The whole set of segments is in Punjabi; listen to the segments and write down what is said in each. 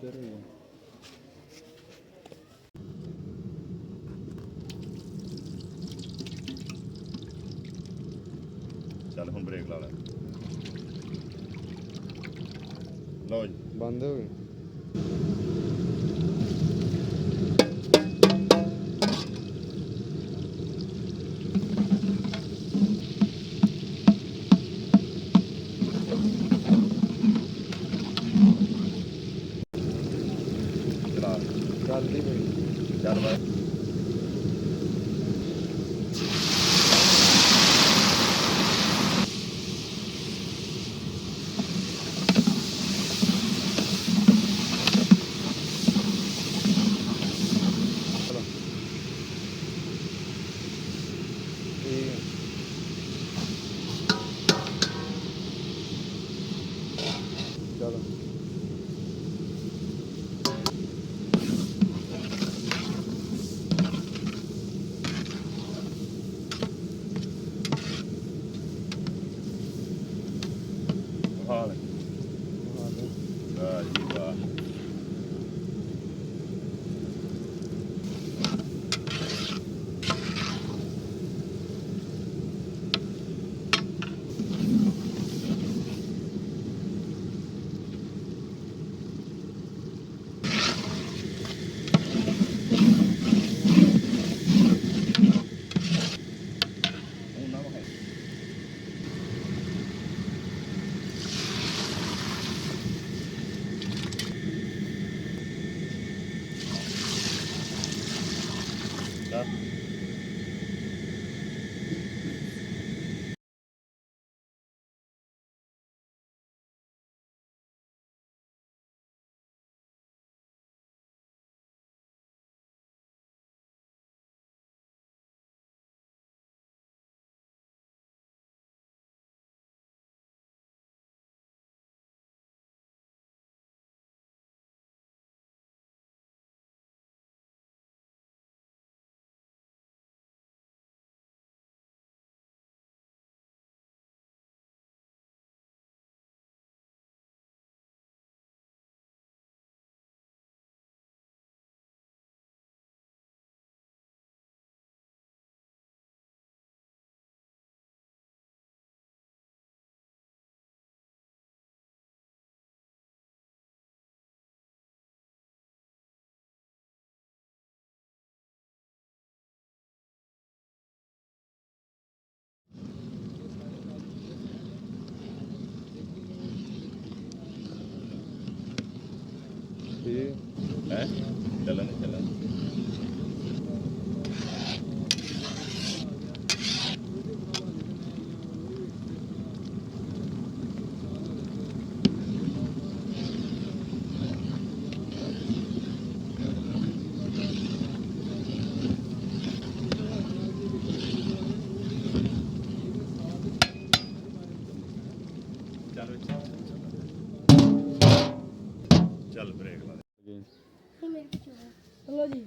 ਇੱਧਰ ਹੀ ਚੱਲ ਹੁਣ ਬ੍ਰੇਕ ਲਾ ਲੈ ਲਓ ਜੀ ਬੰਦ ਹੋ ਗਏ ਚਲਾ ਚੱਲਦੀ ਪਈ ਚੱਲ ਬਾਈ ਚਲੋ ਹਾਂ ਵਾਹ ਜੀ ਵਾਹ ਠੀਕ ਹੈ ਚੱਲਣ ਚੱਲ ਬ੍ਰੇਕ ਲਾ ਜੀ हेलो जी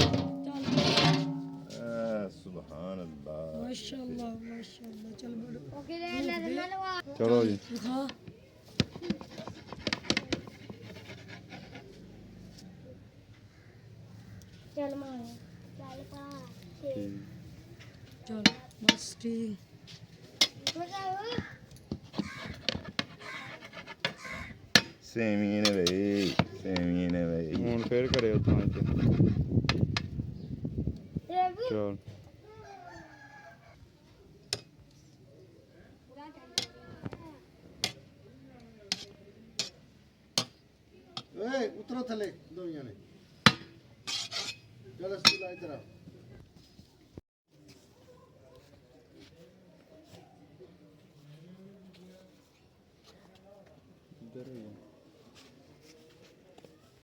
चल ਸੁਭਾਨ ਅੱਲਾਹ माशाल्लाह चल बड़ो ओके ਚਲੋ ਜੀ दिखा चल मार चल पा चल बस ठीक ਸੇਵੀਆਂ ਨੇ ਬਈ ਹੁਣ ਫੇਰ ਕਰਿਓ ਤਾਂ ਇੱਥੇ ਚਲ ਓਏ ਉਤਰੋ ਥੱਲੇ ਦੋਵੇਂ ਜਣੇ ਚਲ ਅਸੀਂ ਇਧਰ ਆ